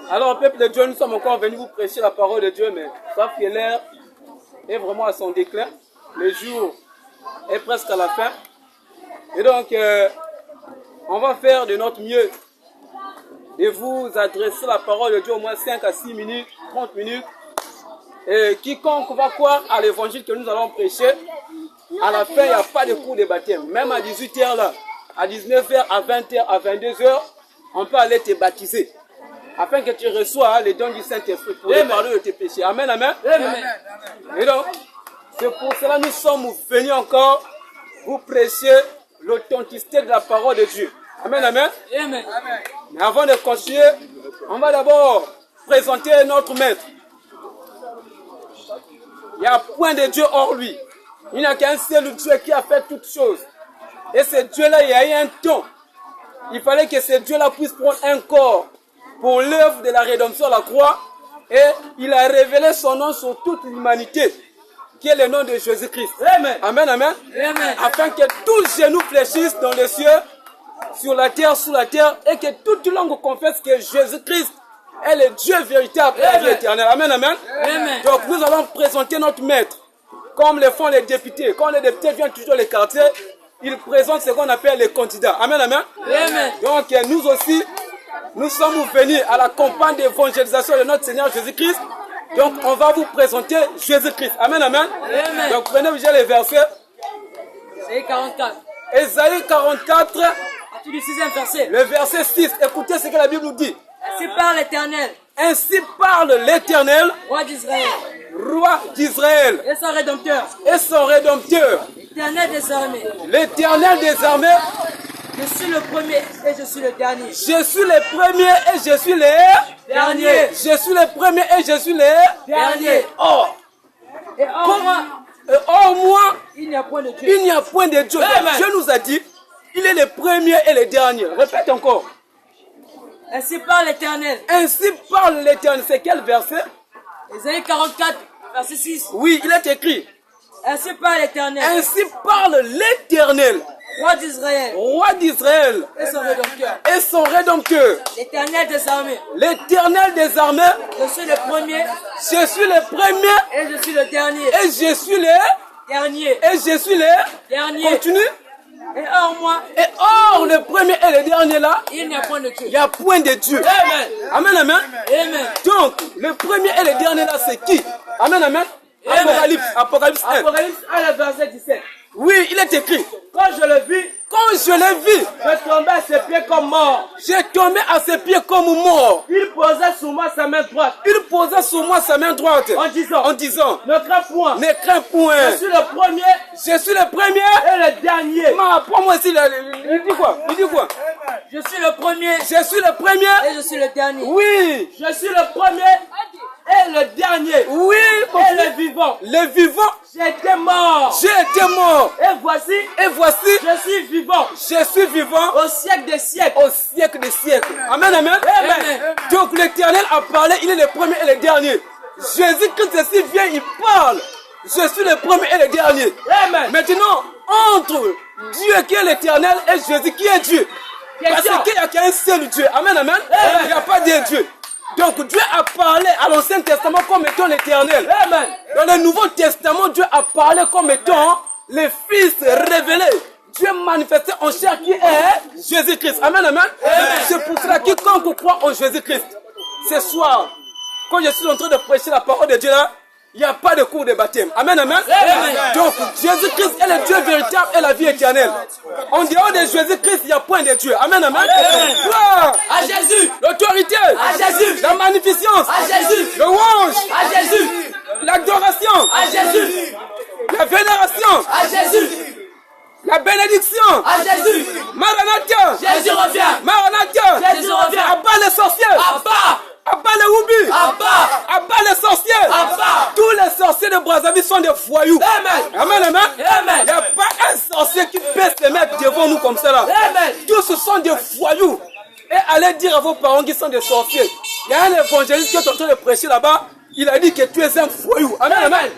Alors, peuple de Dieu, nous sommes encore venus vous prêcher la parole de Dieu, mais sauf que l'air est vraiment à son déclin. Le jour est presque à la fin. Et donc, on va faire de notre mieux de vous adresser la parole de Dieu au moins 5 à 6 minutes, 30 minutes. Et quiconque va croire à l'évangile que nous allons prêcher, à la fin, il n'y a pas de cours de baptême. Même à 18h, là, à 19h, à 20h, à 22h, on peut aller te baptiser. Afin que tu reçois les dons du Saint-Esprit pour parler de tes péchés. Amen, amen. Amen. Et donc, c'est pour cela que nous sommes venus encore vous prêcher l'authenticité de la parole de Dieu. Amen, amen. Amen. Mais avant de continuer, on va d'abord présenter notre maître. Il n'y a point de Dieu hors lui. Il n'y a qu'un seul Dieu qui a fait toutes choses. Et ce Dieu-là, il y a eu un temps. Il fallait que ce Dieu-là puisse prendre un corps pour l'œuvre de la rédemption à la croix. Et il a révélé son nom sur toute l'humanité, qui est le nom de Jésus-Christ. Amen. Amen, amen. Amen. Afin que tous genoux fléchissent dans les cieux, sur la terre, sous la terre, et que toute langue confesse que Jésus-Christ est le Dieu véritable et la vie éternelle. Amen, amen. Amen. Donc nous allons présenter notre maître, comme le font les députés. Quand les députés viennent toujours les quartiers, ils présentent ce qu'on appelle les candidats. Amen, amen. Amen. Donc nous aussi, nous sommes venus à la campagne d'évangélisation de notre Seigneur Jésus-Christ. Donc on va vous présenter Jésus-Christ. Amen, amen. Amen. Donc prenez déjà les versets. Ésaïe 44. Ésaïe 44. Du 6e verset. Le verset 6. Écoutez ce que la Bible nous dit. Ainsi parle l'Éternel. Ainsi parle l'Éternel, roi d'Israël. Roi d'Israël. Et son Rédempteur. Et son Rédempteur. L'Éternel des armées. L'Éternel des armées. Je suis le premier et je suis le dernier. Je suis le premier et je suis le dernier. Je suis le premier et je suis le dernier. Or. Et hors moi. Hors moi. Il n'y a point de Dieu. Il n'y a point de Dieu. Dieu nous a dit, il est le premier et le dernier. Répète encore. Ainsi parle l'Éternel. Ainsi parle l'Éternel. C'est quel verset? Ésaïe 44, verset 6. Oui, il est écrit. Ainsi parle l'Éternel. Ainsi parle l'Éternel. Roi d'Israël. Roi d'Israël. Et son Rédempteur. Et son Rédempteur. L'Éternel des armées. L'Éternel des armées. Je suis le premier. Je suis le premier. Et je suis le dernier. Et je suis le dernier. Et je suis le dernier. Continue. Et hors moi. Et hors le premier et le dernier là. Il n'y a point de Dieu. Il n'y a point de Dieu. Amen. Amen, amen. Amen. Donc, le premier et le dernier là, c'est qui? Amen, amen. Apocalypse. Apocalypse 1. Apocalypse 1, le verset 17. Oui, il est écrit. Quand je le vis, je tombais à ses pieds comme mort. J'ai tombé à ses pieds comme mort. Il posait sur moi sa main droite. Il posait sur moi sa main droite. En disant, ne crains point. Ne crains point. Je suis le premier. Je suis le premier. Et le dernier. Prends-moi ici. Il dit quoi? Il dit quoi? Je suis le premier. Je suis le premier. Et je suis le dernier. Oui. Je suis le premier. Et le dernier. Oui. Et le vivant. Le vivant. J'étais mort. J'ai été mort. Et voici. Je suis vivant. Je suis vivant. Au siècle des siècles. Au siècle des siècles. Amen, amen. Amen. Donc l'Éternel a parlé. Il est le premier et le dernier. Jésus-Christ ici vient, il parle. Je suis le premier et le dernier. Amen. Maintenant, entre Dieu qui est l'Éternel et Jésus qui est Dieu. Parce qu'il n'y a qu'un seul Dieu. Amen, amen. Il n'y a pas de Dieu. Donc Dieu a parlé à l'Ancien Testament comme étant l'Éternel. Amen. Dans le Nouveau Testament, Dieu a parlé comme étant le Fils révélé. Dieu manifesté en chair qui est Jésus-Christ. Amen, amen. C'est pour cela que quiconque croit en Jésus-Christ, ce soir, quand je suis en train de prêcher la parole de Dieu là, il n'y a pas de cours de baptême. Amen, amen. Donc, Jésus-Christ est le Dieu véritable et la vie éternelle. En dehors de Jésus-Christ, il n'y a point de Dieu. Amen, amen. Gloire à Jésus. L'autorité à Jésus. La magnificence à Jésus. Le louange à Jésus. L'adoration à Jésus. La vénération à Jésus. La bénédiction à Jésus. Maranatha. Jésus revient. Maranatha. Jésus revient. Abat les sorciers. Abat. Abat les woubis. Abat les sorciers. Abat. Tous les sorciers de Brazzaville sont des voyous. Amen. Amen, amen. Amen. Il n'y a pas un sorcier qui peut se mettre devant nous comme ça là. Amen. Tous sont des voyous. Et allez dire à vos parents qu'ils sont des sorciers. Il y a un évangéliste qui est en train de prêcher là-bas. Il a dit que tu es un voyou. Amen, amen.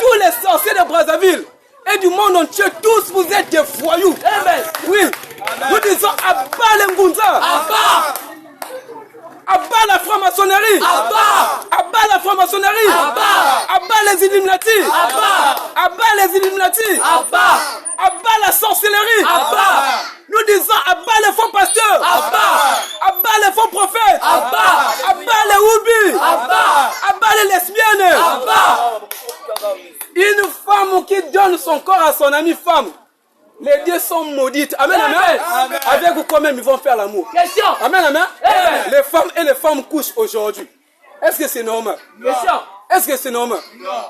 Tous les sorciers de Brazzaville et du monde entier, tous vous êtes des voyous. Amen. Oui. Nous disons Abba le Ngunza. Abba. Abba Abat la franc-maçonnerie. Abat la franc-maçonnerie. Abat les Illuminati. Abat les Illuminati. Abat la sorcellerie. Nous disons abat les faux pasteurs. Abat les faux prophètes. Abat les oubis. Abat les lesbiennes. Une femme qui donne son corps à son amie femme. Les deux sont maudites. Amen, amen. Avec vous, quand même, ils vont faire l'amour. Question. Amen, amen. Les femmes et les femmes couchent aujourd'hui. Est-ce que c'est normal? Question. Est-ce que c'est normal?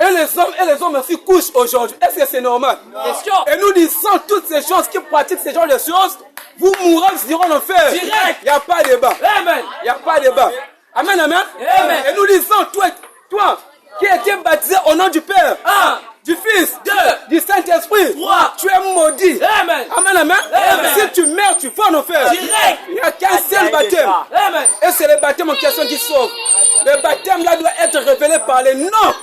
Et les hommes aussi couchent aujourd'hui. Est-ce que c'est normal? Question. Et nous disons toutes ces choses qui pratiquent ces genres de choses, vous mourrez, vous irez en enfer. Direct. Il n'y a pas de débat. Amen. Il n'y a pas de débat. Amen, amen. Amen. Et nous disons, toi qui as été baptisé au nom du Père, 1, du Fils, 2, du Saint-Esprit, 3, tu es maudit. Amen. Amen, amen. Amen. Si tu meurs, tu vas en enfer. Direct. Il n'y a qu'un seul baptême. Amen. Et c'est le baptême en question qui sauve. Le baptême là doit être révélé par les noms.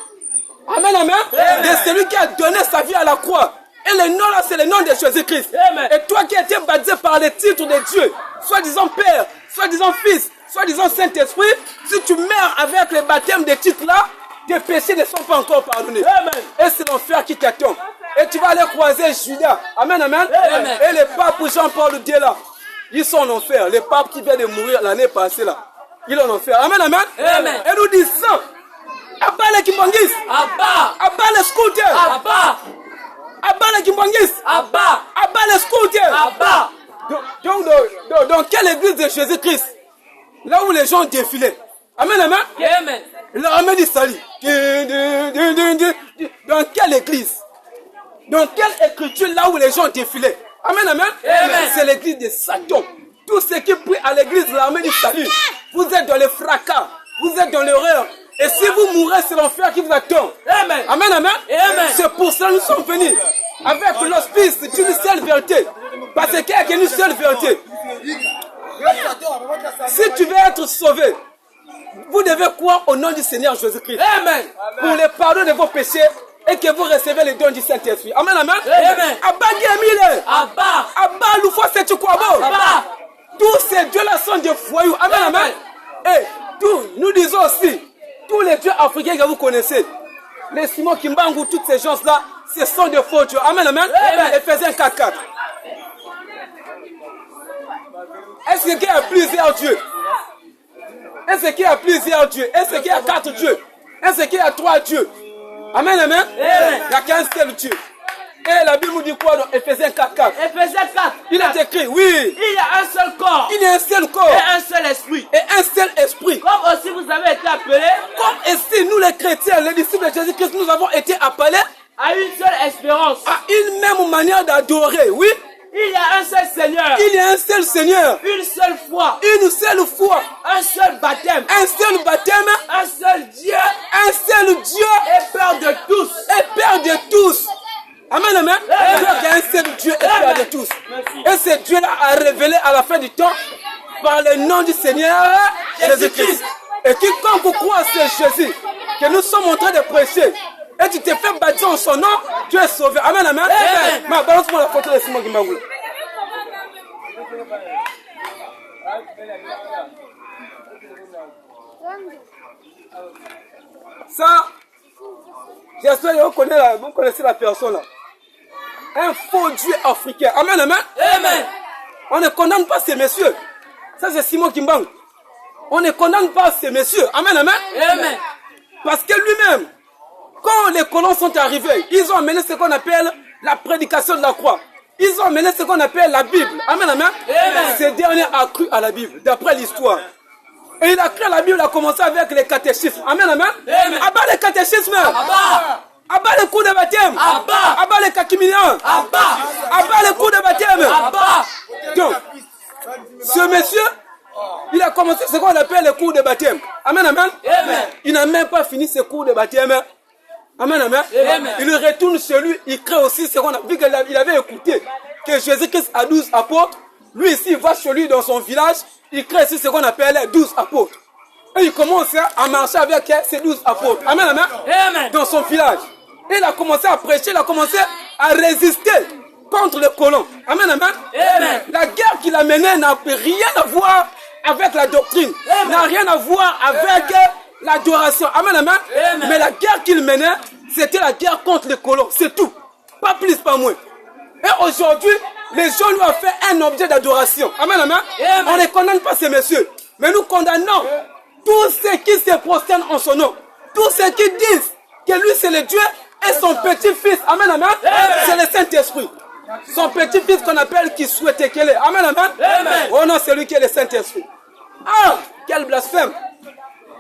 Amen, amen. De celui qui a donné sa vie à la croix. Et le nom là, c'est le nom de Jésus-Christ. Amen. Et toi qui as été baptisé par les titres de Dieu, soi-disant Père, soi-disant Fils, soi-disant Saint-Esprit, si tu meurs avec le baptême des titres là, tes péchés ne sont pas encore pardonnés. Amen. Et c'est l'enfer qui t'attend. Et tu vas aller croiser Judas. Amen, amen. Amen. Et les papes Jean-Paul II là, ils sont en enfer. Les papes qui viennent de mourir l'année passée là, ils sont en enfer. Amen, amen. Amen. Et nous disons, abat les Kimbangis, abat les scooters, abat les Kimbangis, abat les scooters. Donc, dans quelle église de Jésus-Christ? Là où les gens défilaient. Amen, amen. Amen. L'armée du salut. Dans quelle église? Dans quelle écriture là où les gens défilaient? Amen, amen. Amen. C'est l'église de Satan. Tous ceux qui prient à l'église de l'armée du salut, vous êtes dans le fracas, vous êtes dans l'erreur. Et si vous mourrez, c'est l'enfer qui vous attend. Amen. Amen, amen. Amen. C'est pour ça que nous sommes venus avec l'hospice d'une seule vérité. Parce qu'il n'y a qu'une seule vérité. Si tu veux être sauvé, vous devez croire au nom du Seigneur Jésus-Christ. Amen. Pour le pardon de vos péchés et que vous recevez les dons du Saint-Esprit. Amen, amen. Amen. Abba Diemile. Abba. Abba Loufo Setukwabo. Abba. Tous ces dieux-là sont des voyous. Amen, amen. Et nous disons aussi, tous les dieux africains que vous connaissez, les Simon Kimbangu, toutes ces gens-là, ce sont des faux dieux. Amen, amen. Éphésiens 4:4. Est-ce qu'il y a plusieurs dieux? Est-ce qu'il y a plusieurs dieux? Est-ce qu'il y a 4 dieux? Est-ce qu'il y a 3 dieux? Amen, amen. Il n'y a qu'un seul Dieu. Et la Bible nous dit quoi dans Éphésiens 4:4? Éphésiens 4. Il est écrit, oui. Il y a un seul corps. Il y a un seul corps. Et un seul esprit. Et un seul esprit. Comme aussi vous avez été appelés. Comme ici, nous les chrétiens, les disciples de Jésus-Christ, nous avons été appelés à une seule espérance. À une même manière d'adorer, oui. Il y a un seul Seigneur. Il y a un seul Seigneur. Une seule foi. Une seule foi. Un seul baptême. Un seul baptême. Un seul Dieu. Un seul Dieu. Et Père de tous. Et Père de tous. Amen, amen. Il y a un seul Dieu et Père de tous. Et ce Dieu-là a révélé à la fin du temps par le nom du Seigneur Jésus-Christ. Et quiconque croit à ce Jésus que nous sommes en train de prêcher, et tu t'es fait baptiser en son nom, tu es sauvé. Amen, amen. Ma balance-moi la photo de Simon Kimbangu. Ça, j'espère que vous connaissez la personne là. Un faux Dieu africain. Amen, amen. Amen. On ne condamne pas ces messieurs. Ça, c'est Simon Kimbangu. On ne condamne pas ces messieurs. Amen, amen. Amen. Parce que lui-même, quand les colons sont arrivés, ils ont amené ce qu'on appelle la prédication de la croix. Ils ont amené ce qu'on appelle la Bible. Amen, amen. Amen. Ce dernier a cru à la Bible, d'après l'histoire. Et il a cru à la Bible, il a commencé avec les catéchismes. Amen, amen. Amen. Abat les catéchismes. Abat. Abat les coups de baptême. Abat. Abat les kakimiliens. Abat. Abat les coups de baptême. Abat. Donc, ce monsieur, il a commencé ce qu'on appelle les cours de baptême. Amen, amen. Amen. Il n'a même pas fini ses cours de baptême. Amen, amen. Amen. Il retourne chez lui, il crée aussi ce qu'on a vu qu'il avait écouté. Que Jésus-Christ a 12 apôtres. Lui ici, il va chez lui dans son village, il crée aussi ce qu'on appelle les 12 apôtres. Et il commence à marcher avec ces 12 apôtres. Amen, amen. Amen. Dans son village. Et il a commencé à prêcher, il a commencé à résister contre les colons. Amen, amen. Amen. La guerre qu'il a menée n'a rien à voir avec la doctrine, n'a rien à voir avec l'adoration. Amen, amen. Mais la guerre qu'il menait, c'était la guerre contre les colons. C'est tout. Pas plus, pas moins. Et aujourd'hui, les gens lui ont fait un objet d'adoration. Amen, amen. On ne condamne pas ces messieurs. Mais nous condamnons tous ceux qui se prosternent en son nom. Tous ceux qui disent que lui c'est le Dieu et son petit-fils. Amen, amen. C'est le Saint-Esprit. Son petit-fils qu'on appelle qui souhaitait qu'elle est. Amen, amen. Oh non, c'est lui qui est le Saint-Esprit. Ah, quel blasphème.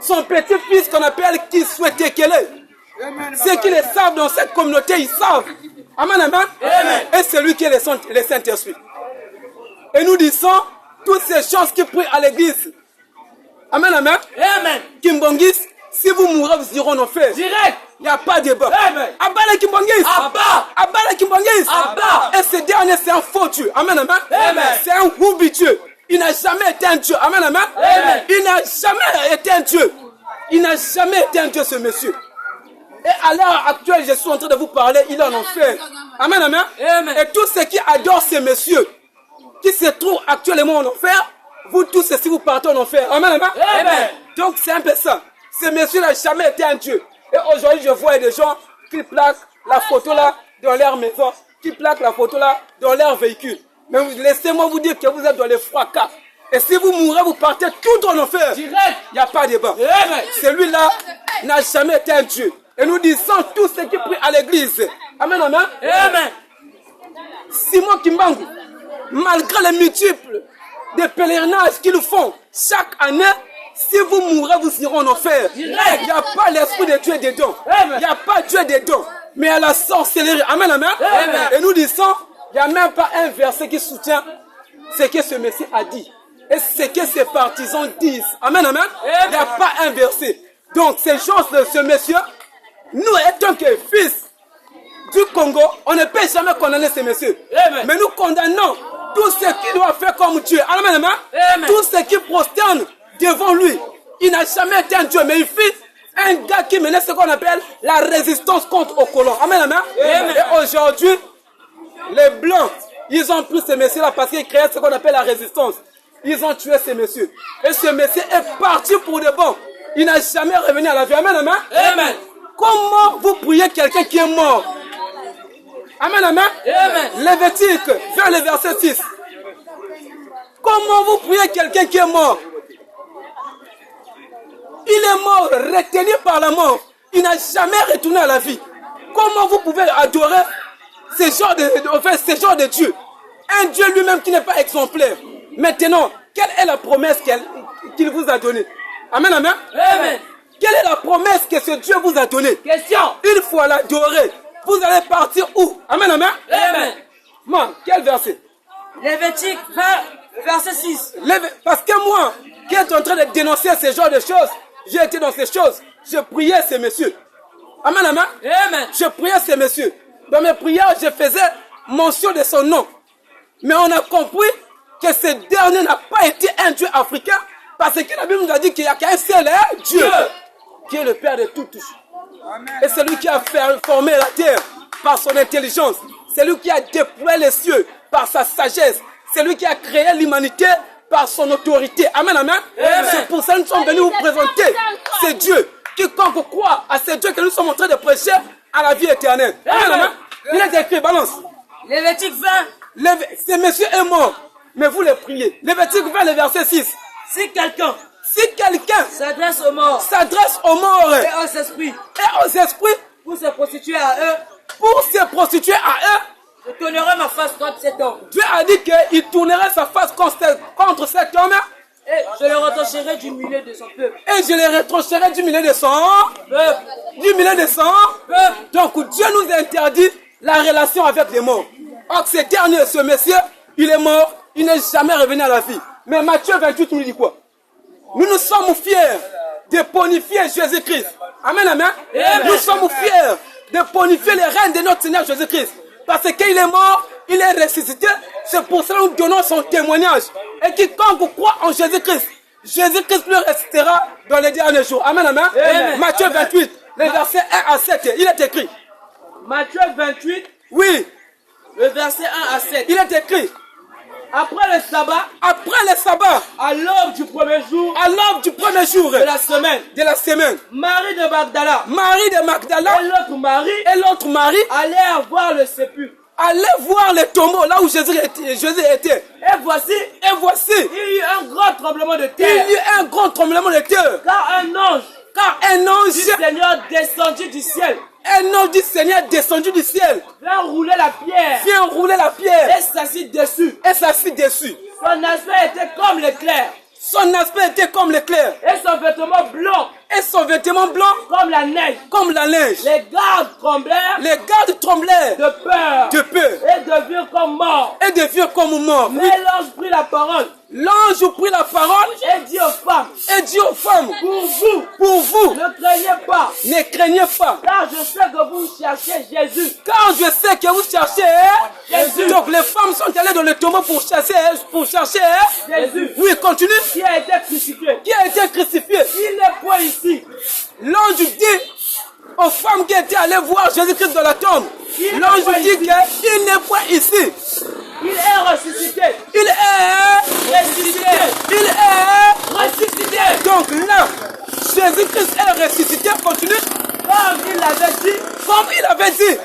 Son petit-fils qu'on appelle qui souhaitait qu'elle est. Ceux qui le savent dans cette communauté, ils savent. Amen, amen. Et c'est lui qui est le Saint-Esprit. Et nous disons toutes ces choses qui prient à l'église. Amen, amen. Kimbongis, si vous mourrez, vous irez en enfer. Direct. Il n'y a pas de débat. Abba Kimbongis. Abba Kimbongis. Et ce dernier, c'est un faux Dieu. Amen, amen. C'est un Woubi Dieu. Il n'a jamais été un Dieu. Amen, amen. Il n'a jamais été un Dieu. Il n'a jamais été un Dieu, ce monsieur. Et à l'heure actuelle, je suis en train de vous parler, il est en enfer. Amen, amen. Et tous ceux qui adorent ces messieurs, qui se trouvent actuellement en enfer, vous tous, si vous partez en enfer. Amen, amen. Donc c'est un peu ça. Ces messieurs n'ont jamais été un Dieu. Et aujourd'hui, je vois des gens qui plaquent la photo là dans leur maison, qui plaquent la photo là dans leur véhicule. Mais laissez-moi vous dire que vous êtes dans les fracas. Et si vous mourrez, vous partez tout en enfer. Direct. Il n'y a pas de débat. Celui-là n'a jamais été un Dieu. Et nous disons tous ceux qui prient à l'église. Amen, amen. Simon Kimbangu, malgré les multiples des pèlerinages qu'ils font chaque année, si vous mourrez, vous irez en enfer. Il n'y a pas l'esprit de Dieu dedans. Il n'y a pas Dieu dedans. Mais à la sorcellerie. Amen, amen. Et nous disons, il n'y a même pas un verset qui soutient ce que ce Messie a dit. Et ce que ses partisans disent. Amen, amen. Il n'y a pas un verset. Donc, ces choses de ce monsieur, nous étant que fils du Congo, on ne peut jamais condamner ces messieurs. Mais nous condamnons tous ceux qui doivent faire comme Dieu. Amen, amen. Tous ceux qui prosternent devant lui. Il n'a jamais été un Dieu, mais il fit un gars qui menait ce qu'on appelle la résistance contre aux colons. Amen, amen. Et aujourd'hui, les Blancs, ils ont pris ces messieurs-là parce qu'ils créaient ce qu'on appelle la résistance. Ils ont tué ces messieurs. Et ce monsieur est parti pour de bon. Il n'a jamais revenu à la vie. Amen, amen. Comment vous priez quelqu'un qui est mort? Amen, amen. Lévitique, vers le verset 6. Comment vous priez quelqu'un qui est mort? Il est mort, retenu par la mort. Il n'a jamais retourné à la vie. Comment vous pouvez adorer ce genre de Dieu? Un Dieu lui-même qui n'est pas exemplaire. Maintenant, quelle est la promesse qu'il vous a donnée? Amen, amen. Quelle est la promesse que ce Dieu vous a donnée? Question. Une fois l'adoré, vous allez partir où? Amen, amen. Moi, quel verset? Lévitique 20, verset 6. Parce que moi, qui est en train de dénoncer ce genre de choses, j'ai été dans ces choses, je priais ces messieurs. Amen, amen. Je priais ces messieurs. Dans mes prières, je faisais mention de son nom. Mais on a compris que ce dernier n'a pas été un Dieu africain, parce que la Bible nous a dit qu'il n'y a qu'un seul Dieu, qui est le Père de toutes. Et c'est lui qui a formé la terre par son intelligence. C'est lui qui a déployé les cieux par sa sagesse. C'est lui qui a créé l'humanité par son autorité. Amen, amen. C'est pour ça que nous sommes venus vous présenter ce Dieu. Quiconque croit à ce Dieu que nous sommes en train de prêcher à la vie éternelle. Amen, amen. Il est écrit, balance. Lévitique 20. Ce monsieur est mort, mais vous le priez. Lévitique 20, le verset 6. Si quelqu'un s'adresse aux morts et aux esprits pour se prostituer à eux, je tournerai ma face contre cet homme. Dieu a dit qu'il tournerait sa face contre cet homme. Et je le retrancherai du milieu de son peuple. Donc Dieu nous interdit la relation avec les morts. Or ce dernier, ce monsieur, il est mort, il n'est jamais revenu à la vie. Mais Matthieu 28 nous dit quoi? Nous sommes fiers de bonifier Jésus-Christ. Amen, amen. Nous sommes fiers de bonifier le règne de notre Seigneur Jésus-Christ. Parce qu'il est mort, il est ressuscité. C'est pour cela que nous donnons son témoignage. Et quiconque croit en Jésus-Christ, Jésus-Christ lui restera dans les derniers jours. Amen, amen. Matthieu 28, les versets 1 à 7, il est écrit. Matthieu 28, oui, le verset 1 à 7. Il est écrit. Après le sabbat, à l'aube du premier jour de la semaine, Marie de Magdala et l'autre Marie allaient voir le sépulcre. allaient voir les tombeaux là où Jésus était. Et voici, Il il y a eu un grand tremblement de y terre. eut un grand tremblement de terre. Car un ange Du du Seigneur descendu du ciel un ange du Seigneur descendu du ciel vient rouler la pierre vient rouler la pierre et s'assit dessus. et s'assit dessus. Son aspect était comme l'éclair Son aspect était comme l'éclair et son vêtement blanc et son vêtement blanc comme la neige. comme la neige. Les gardes tremblèrent Les gardes tremblèrent de peur de peur et devinrent comme morts. et devinrent comme morts. Mais l'ange prit la parole L'ange prit la parole et dit aux femmes, et dit aux femmes, pour vous, ne ne craignez pas, craignez pas, car je sais que vous cherchez Jésus. car je sais que vous cherchez Jésus. Donc les femmes sont allées dans le tombeau pour chercher Jésus, Oui, continue. qui a été crucifié. Qui a été crucifié. Il n'est point ici. L'ange dit aux femmes qui étaient allées voir Jésus-Christ dans la tombe, l'ange dit qu'il n'est point ici. Il est ressuscité. Il est Ressuscité. Il est Ressuscité. Donc là, Jésus-Christ est ressuscité. Continue. Comme il l'avait dit, Comme il avait dit,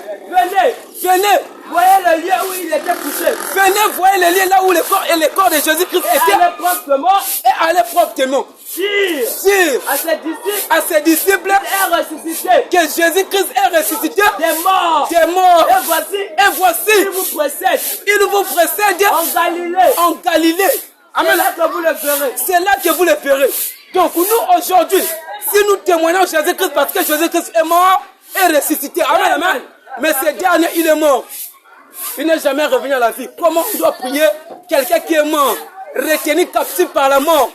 venez, voyez le lieu où il était couché. voyez les lieux là où le corps de Jésus-Christ Et était allez promptement et allez promptement dire à ses disciples est ressuscité que Jésus-Christ est ressuscité des morts. des morts. Et voici, il vous précède il vous précède en Galilée. Amen. C'est là que vous le verrez. C'est là que vous le verrez. Donc nous aujourd'hui, si nous témoignons Jésus-Christ parce que Jésus-Christ est mort et ressuscité. Amen, amen. Mais ce dernier, il est mort. Il n'est jamais revenu à la vie. Comment on doit prier quelqu'un qui est mort, retenu captif par la mort?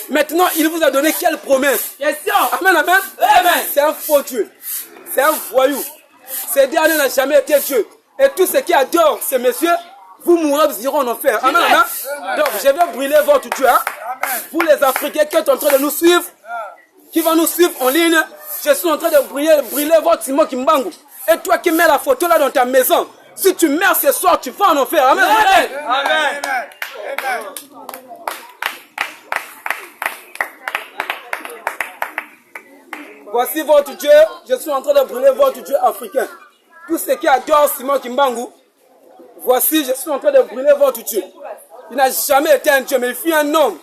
Maintenant, il vous a donné quelle promesse? Question. Amen, amen. Amen. C'est un faux Dieu. C'est un voyou. Ce dernier n'a jamais été Dieu. Et tous ceux qui adorent ces messieurs, vous mourrez, vous irez en enfer. Amen, amen. Donc, je vais brûler votre Dieu. Hein? Vous les Africains qui êtes en train de nous suivre, qui vont nous suivre en ligne, je suis en train de brûler votre Simon Kimbangu. Et toi qui mets la photo là dans ta maison, si tu meurs ce soir, tu vas en enfer. Amen, amen. Amen. Voici votre Dieu. Je suis en train de brûler votre Dieu africain. Tous ceux qui adorent Simon Kimbangu, voici, je suis en train de brûler votre Dieu. Il n'a jamais été un Dieu, mais il fut un homme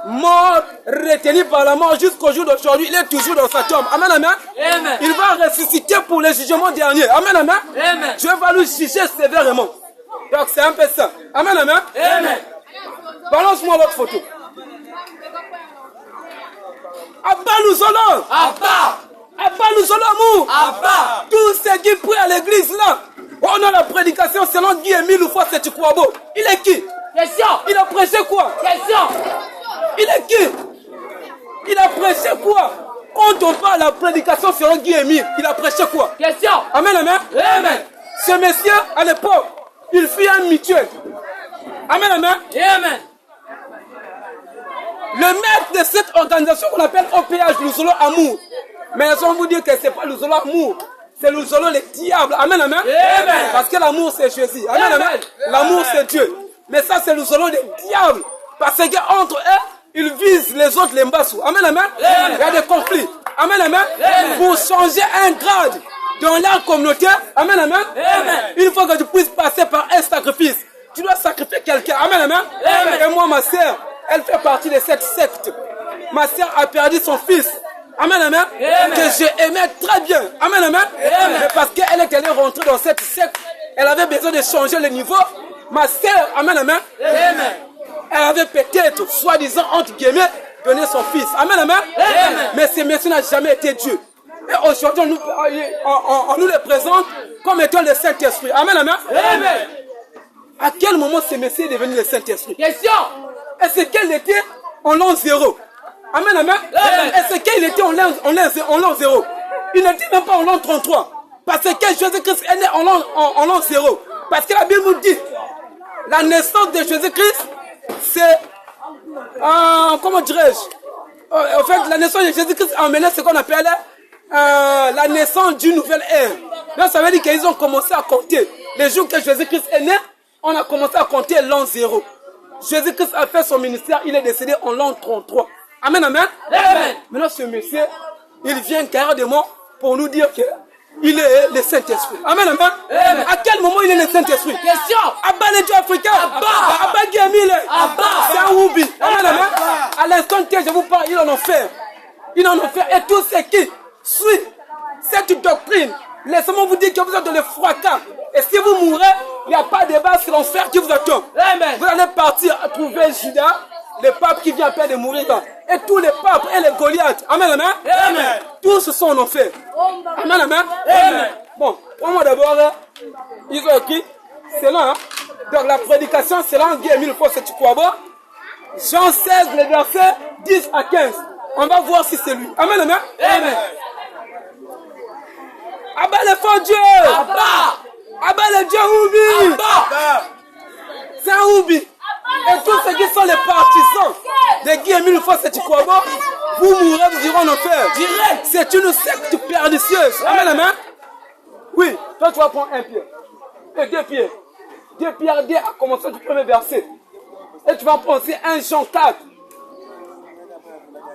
mort, retenu par la mort jusqu'au jour d'aujourd'hui. Il est toujours dans sa tombe. Amen, amen. Amen. Il va ressusciter pour le jugement dernier. Amen, amen. Amen. Dieu va nous juger sévèrement. Donc c'est un peu ça. Amen, amen. Amen. Balance-moi votre photo. Abba nous allons. Abba nous allons. Abba. Tous ceux qui prient à l'église là. On a la prédication selon Guy Émile ou fois c'est Kwabo. Il est qui? Question. Il a prêché quoi? Question. Il est qui? Il a prêché quoi? Quand on parle de la prédication selon Guy Émile, il a prêché quoi? Question. Amen, amen. Amen. Ce monsieur, à l'époque, il fut un mutuel. Amen, amen. Amen. Le maître de cette organisation qu'on appelle OPH, Luzolo Amour. Mais ils vont vous dire que ce n'est pas Luzolo Amour. C'est Luzolo le diable. Amen, amen. Amen. Parce que l'amour c'est Jésus. Amen, amen. L'amour c'est Dieu. Mais ça c'est Luzolo le diable. Parce qu'entre eux, ils visent les autres, les mbassous. Amen, amen. Il y a des conflits. Amen, amen. Pour changer un grade dans la communauté. Amen, amen. Il faut que tu puisses passer par un sacrifice. Tu dois sacrifier quelqu'un. Amen, amen. Et moi, ma sœur, elle fait partie de cette secte. Ma sœur a perdu son fils. Amen, amen. Que j'aimais très bien. Amen, amen. Mais parce qu'elle est allée rentrer dans cette secte, elle avait besoin de changer le niveau. Ma sœur, amen, amen. Elle avait peut-être, soi-disant, entre guillemets, donné son fils. Amen, amen. Mais ce monsieur n'a jamais été Dieu. Et aujourd'hui, on nous le présente comme étant le Saint-Esprit. Amen, amen. À quel moment ce monsieur est devenu le Saint-Esprit? Question. Est-ce qu'il était en l'an 0? Amen, amen. Est-ce qu'il était en l'an 0? Il n'était même pas en l'an 33. Parce que Jésus-Christ est né en l'an 0. Parce que la Bible nous dit, la naissance de Jésus-Christ, c'est, comment dirais-je? En fait, la naissance de Jésus-Christ a amené ce qu'on appelle la naissance d'une nouvelle ère. Donc ça veut dire qu'ils ont commencé à compter. Les jours que Jésus-Christ est né, on a commencé à compter l'an 0. Jésus-Christ a fait son ministère, il est décédé en l'an 33. Amen, amen. Amen. Maintenant, ce monsieur, il vient carrément pour nous dire que il est le Saint-Esprit. Amen, amen. Amen. À quel moment il est le Saint-Esprit? Question. Abba les dieux africains. Abba. Abba Guémile. Abba. C'est un Woubi. Amen, amen. À l'instant que je vous parle, il en enfer. Il en enfer. Et tout ce qui suit cette doctrine, laissez-moi vous dire que vous êtes dans le fracas. Et si vous mourrez, il n'y a pas de débat, c'est l'enfer qui vous attend. Amen. Vous allez partir à trouver Judas, le pape qui vient à peine de mourir. Et tous les papes et les Goliaths. Amen, amen. Amen. Tous sont en enfer. Amen, amen. Amen. Bon, pour moi d'abord, ils ont écrit, c'est là, donc la prédication, c'est là en Guy Émile Fosse-Tukwabo, Jean 16, les versets 10 à 15. On va voir si c'est lui. Amen, amen. Amen. Abba le fort Dieu. Abba. Abba le Dieu Oubi. Abba. C'est un Oubi. Et tous ceux qui sont les partisans de Guy Émile Fosse-Tukwabo, vous mourrez, vous irez en enfer. Direct. C'est une secte pernicieuse. Amen, amen. Oui, toi tu vas prendre un pied. Et 2 pieds. 2 Pierre 2 a commencé du premier verset. Et tu vas prendre aussi 1 Jean 4.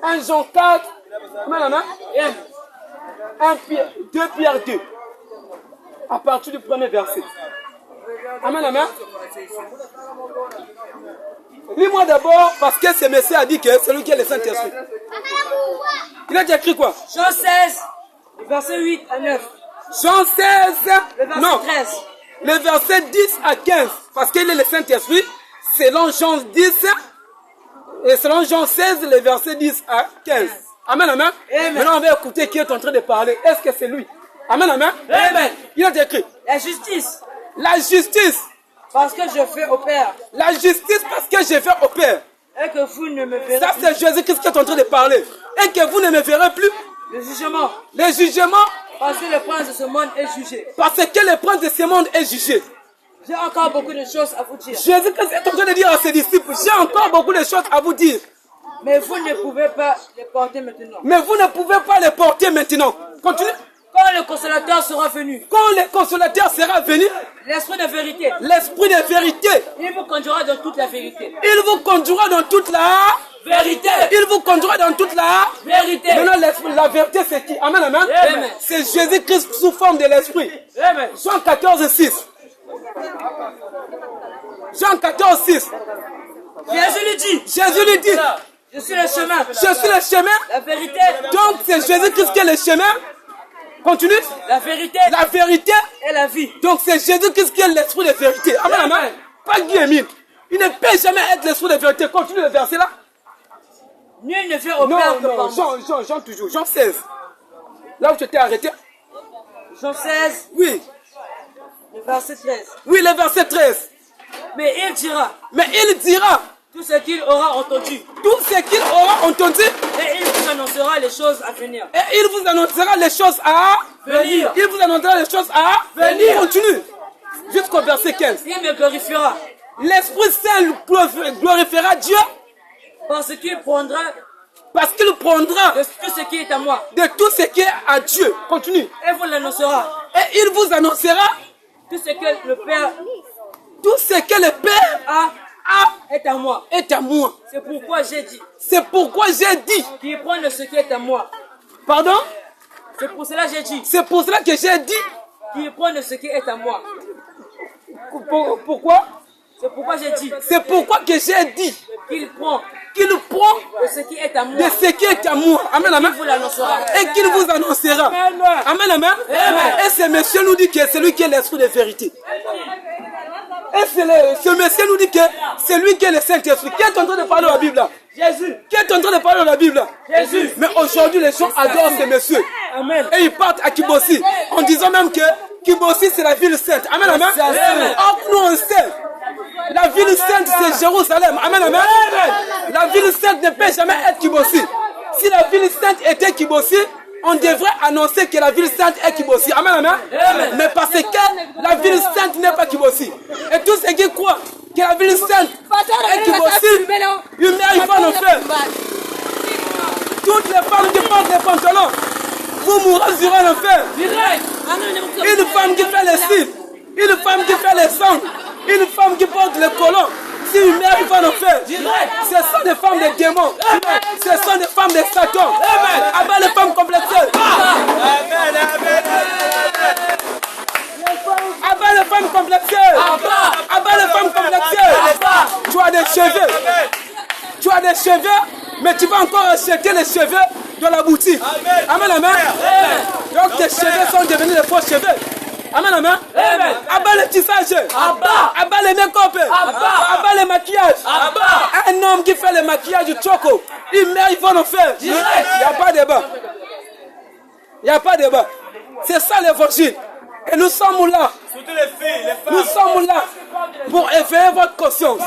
1 Jean 4. Amen, amen. 2 Pierre 2. À partir du premier verset. Amen, amen. Lis-moi d'abord, parce que ce monsieur a dit que c'est lui qui est le Saint-Esprit. Il a dit écrit quoi? Jean 16, verset 8 à 9. Jean 16, Le verset non, 13. le verset 10 à 15, parce qu'il est le Saint-Esprit, selon Jean 10, et selon Jean 16, le verset 10 à 15. Amen, amen. Amen. Maintenant, on va écouter qui est en train de parler. Est-ce que c'est lui? Amen, amen. Amen. Il a écrit, La justice, la justice, parce que je fais au Père, la justice parce que j'ai fait au Père. et que vous ne me verrez Ça, plus. c'est Jésus-Christ qui est en train de parler. Et que vous ne me verrez plus. Le jugement, Le jugement, parce que le prince de ce monde est jugé. parce que le prince de ce monde est jugé. J'ai encore beaucoup de choses à vous dire. Jésus-Christ est en train de dire à ses disciples, j'ai encore beaucoup de choses à vous dire. Mais vous ne pouvez pas les porter maintenant. Mais vous ne pouvez pas les porter maintenant. Continue. Quand le consolateur sera venu, Quand le consolateur sera venu, l'esprit de vérité, l'esprit de vérité, il vous conduira dans toute la vérité. il vous conduira dans toute la Vérité. Il vous conduira dans toute la Vérité. Maintenant, la vérité, c'est qui? Amen, amen. Amen. C'est Jésus-Christ sous forme de l'esprit. Amen. Jean 14, 6. Jean 14, 6. Jésus lui dit, Jésus lui dit, je suis le chemin, je suis le chemin. la vérité, Donc, c'est Jésus-Christ qui est le chemin. Continue. la vérité La vérité. et la vie. Donc, c'est Jésus-Christ qui est l'esprit de vérité. Amen, amen. Amen. Pas Guy Émile. Il ne peut jamais être l'esprit de vérité. Continue le verset là. Nul ne vient au Non, Père que non, par moi. Jean toujours. Jean 16. Là où tu t'es arrêté. Jean 16, Oui. le verset 13. Oui, le verset 13. Mais il dira Mais il dira tout ce qu'il aura entendu, tout ce qu'il aura entendu et il vous annoncera les choses à venir. et il vous annoncera les choses à Venir. Il vous annoncera les choses à Venir. Continue. Jusqu'au verset 15. Il me glorifiera L'Esprit Saint glorifiera Dieu parce qu'il prendra parce qu'il prendra de tout ce qui est à moi de tout ce qui est à Dieu. Continue. et vous l'annoncera. Et il vous annoncera Tout ce que le Père tout ce que le Père a est à moi. est à moi. C'est pourquoi j'ai dit C'est pourquoi j'ai dit. qu'il prend de ce qui est à moi. Pardon? C'est pour cela que j'ai dit C'est pour cela que j'ai dit. qu'il prend de ce qui est à moi. Pourquoi? C'est pourquoi j'ai dit C'est pourquoi que j'ai dit qu'il prend qu'il prend de ce qui est à moi. de ce qui est à moi. Amen, amen. Il vous l'annoncera. Et qu'il vous annoncera. Amen. Amen, amen. Amen. Et ce monsieur nous dit que c'est lui qui est l'esprit de vérité. Et ce monsieur nous dit que c'est lui qui est le Saint-Esprit. Qui est en train de parler dans la Bible là? Jésus. Qui est en train de parler dans la Bible là? Jésus. Mais aujourd'hui, les gens adorent ce monsieur. Amen. Et ils partent à Kibossi en disant même que Kibossi c'est la ville sainte. Amen, amen. Amen. Or, nous on sait. La ville sainte c'est Jérusalem. Amen, amen. La ville sainte ne peut jamais être Kibossi. Si la ville sainte était Kibossi, on devrait annoncer que la ville sainte est Kibossi. Amen, amen. Amen. Mais parce que la ville sainte n'est pas Kibossi. Et tous ceux qui croient que la ville sainte est Kibossi, ils n'arrivent pas à en faire. Toutes les femmes qui portent les pantalons, vous mourrez sur un enfer. Direct. Une femme qui fait les cils, une femme qui fait les sangs, une femme qui porte les colons, Si une mère qui va en enfer, ce sont des femmes de démons. Ce sont des femmes de Satan. Abat les femmes complexées. Abat les femmes complexées. Abat les femmes complexées. Tu as des cheveux. Tu as des cheveux, mais tu vas encore acheter les cheveux dans la boutique. Amen, amen. Donc tes cheveux sont devenus des faux cheveux. Amen, amen. Abat les tissages. Abat les make-up. Abat les maquillages. Un homme qui fait le maquillage du choco, il meurt, il va en faire. Il n'y a pas de débat. Il n'y a pas de débat. C'est ça l'évangile. Et nous sommes là. Nous sommes là pour éveiller votre conscience.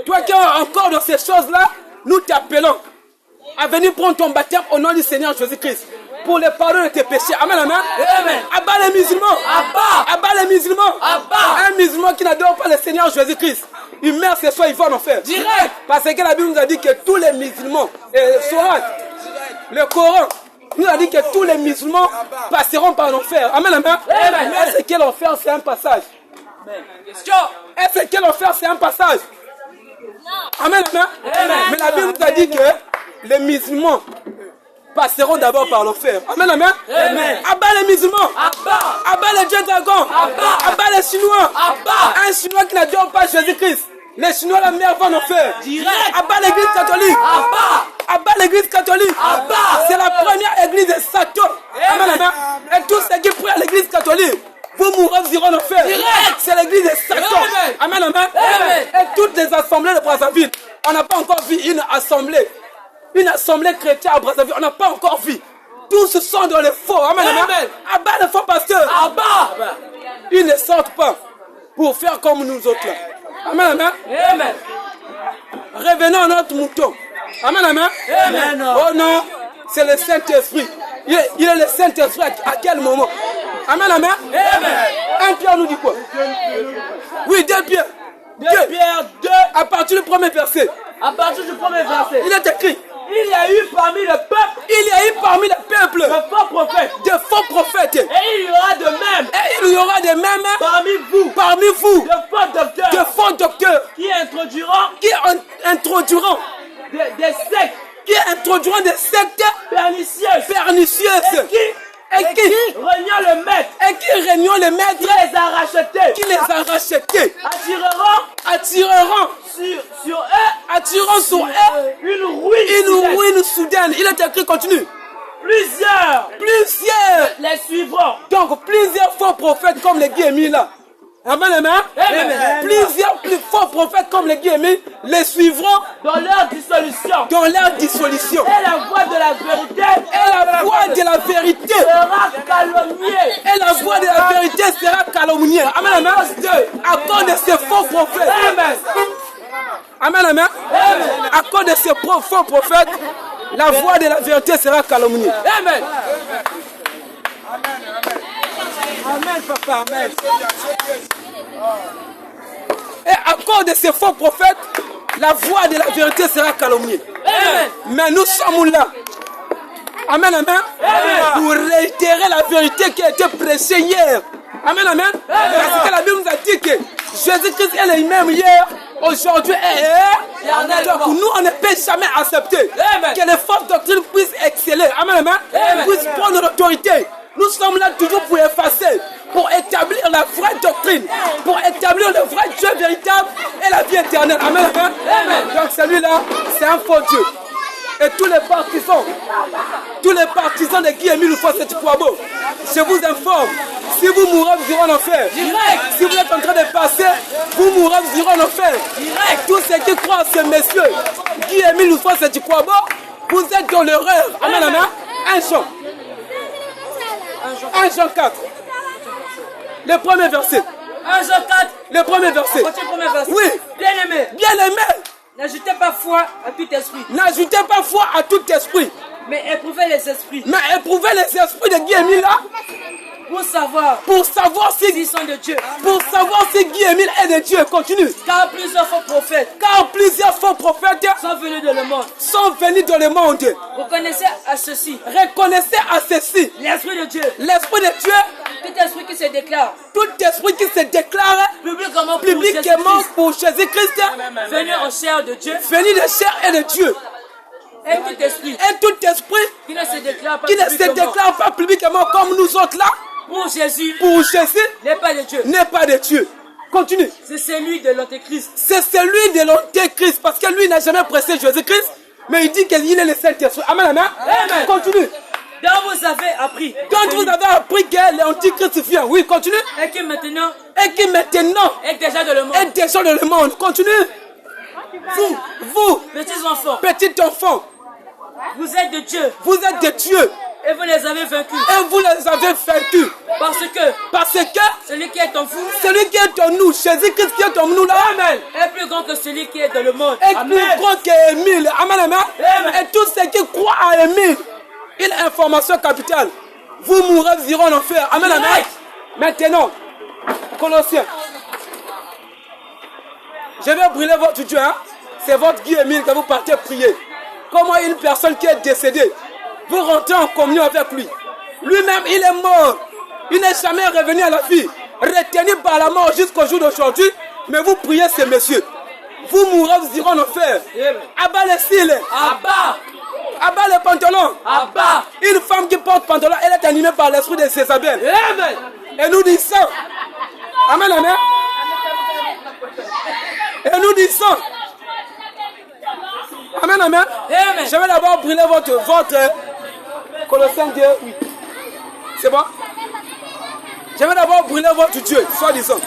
Toi qui es encore dans ces choses-là, nous t'appelons à venir prendre ton baptême au nom du Seigneur Jésus-Christ pour le pardon de tes péchés. Amen, amen. Abat les musulmans. Abat les musulmans. Un musulman qui n'adore pas le Seigneur Jésus-Christ, il meurt ce soir, il va en enfer. Parce que la Bible nous a dit que tous les musulmans, le Coran nous a dit que tous les musulmans passeront par l'enfer. Amen, amen. Est-ce que l'enfer c'est un passage? Est-ce que l'enfer c'est un passage? Amen, amen. Mais la Bible nous a dit que les musulmans passeront d'abord par l'enfer. Amen, amen. Abat les musulmans. Abat les dieux dragons. Abat les Chinois. Un Chinois qui n'adore pas Jésus-Christ. Les Chinois, la mère va en enfer. Abat l'église catholique. Abat l'église catholique. C'est la première église de Satan. Amen, amen. Et tous ceux qui prient à l'église catholique, vous mourrez, vous irez en enfer. C'est l'église de Satan. Amen, amen. Et toutes les assemblées de Brazzaville, on n'a pas encore vu une assemblée chrétienne à Brazzaville. On n'a pas encore vu. Tous ce sont dans les faux. Amen, amen. Abat les faux pasteurs. Ils ne sortent pas pour faire comme nous autres là. Amen, amen. Revenons à notre mouton. Amen, amen. Oh non, c'est le Saint-Esprit. Il est le Saint-Esprit à quel moment? Amen, amen. Un Pierre nous dit quoi? Oui, 2 Pierre. 2 Pierre 2. À partir du premier verset. Il est écrit. Il y a eu parmi le peuple de faux prophètes. Et il y aura de même parmi vous de faux docteurs qui introduiront des sectes pernicieuses et qui régnant le maître qui les a rachetés attireront sur eux une ruine soudaine. Il est écrit, continue. Plusieurs les suivront. Donc plusieurs faux prophètes comme les Guillemets là. Amen, amen. Plusieurs faux prophètes comme les Guillemets les suivront dans leur dissolution. Et la voix de la vérité sera calomniée. Amen, amen. À cause de ces faux prophètes. Amen, amen. À cause de ces faux prophètes, la voix de la vérité sera calomniée. Amen. Amen, papa, amen. Et à cause de ces faux prophètes, la voix de la vérité sera calomniée. Amen. Mais nous sommes là. Amen, amen. Pour réitérer la vérité qui a été prêchée hier. Amen, amen. Parce que la Bible nous a dit que Jésus-Christ est le même hier, aujourd'hui et hier. Donc nous, on ne peut jamais accepter que les fausses doctrines puissent exceller. Amen, amen. Puissent prendre l'autorité. Nous sommes là toujours pour effacer, pour établir la vraie doctrine, pour établir le vrai Dieu véritable et la vie éternelle. Amen, amen. Donc celui-là, c'est un faux Dieu. Et tous les partisans de Guillemets nous font cette Kwabo. Je vous informe, si vous mourrez, vous irez en enfer. Si vous êtes en train de passer, vous mourrez, vous irez en enfer. Tous ceux qui croient à ce monsieur, Guillemets nous font cette Kwabo, vous êtes dans l'erreur. Amen, amen. 1 Jean 4. Le premier verset. 1 Jean 4. Le premier verset. Oui. Bien-aimé. N'ajoutez pas foi à tout esprit. N'ajoutez pas foi à tout esprit. Mais éprouvez les esprits. Mais éprouvez les esprits de Guillemets là. Pour savoir s'ils sont de Dieu. Pour savoir si Guillemets est de Dieu. Continue. Car plusieurs faux prophètes sont venus dans le monde. Reconnaissez à ceci. L'Esprit de Dieu Tout esprit qui se déclare Tout esprit qui se déclare publiquement pour Jésus-Christ, venu en chair de Dieu, venu de chair et de Dieu. et tout esprit qui ne se déclare pas publiquement comme nous autres là, pour Jésus n'est pas de Dieu. Continue. C'est celui de l'Antéchrist. C'est celui de l'Antéchrist, parce que lui n'a jamais pressé Jésus-Christ, mais il dit qu'il est le Saint-Esprit. Amen, amen. Amen. Continue. Quand vous avez appris que l'Antéchrist vient, oui, continue. Et qui maintenant est déjà dans le monde. Continue. Vous, petits enfants, vous êtes de Dieu. Vous êtes de Dieu. Et vous les avez vaincus. Parce que celui qui est en vous, celui qui est en nous, Jésus-Christ qui est en nous là, Amen, est plus grand que celui qui est dans le monde. Est plus grand qu'Émile. Amen, amen. Et tous ceux qui croient à Émile, une information capitale. Vous mourrez, vous irez en enfer. Amen, amen. Maintenant, Colossiens. Je vais brûler votre Dieu. Hein? C'est votre Guy Émile que vous partez prier. Comment une personne qui est décédée, vous rentrez en communion avec lui. Lui-même, il est mort. Il n'est jamais revenu à la vie. Retenu par la mort jusqu'au jour d'aujourd'hui. Mais vous priez ces messieurs. Vous mourrez, vous irez en enfer. Abat les cils. Abat les pantalons. Une femme qui porte pantalon, elle est animée par l'esprit de Jézabel. Et nous disons. Amen, amen. Et nous disons. Amen, amen. Je vais d'abord brûler votre Colossiens 2, oui. C'est bon? Je vais d'abord brûler votre Dieu, soi-disant.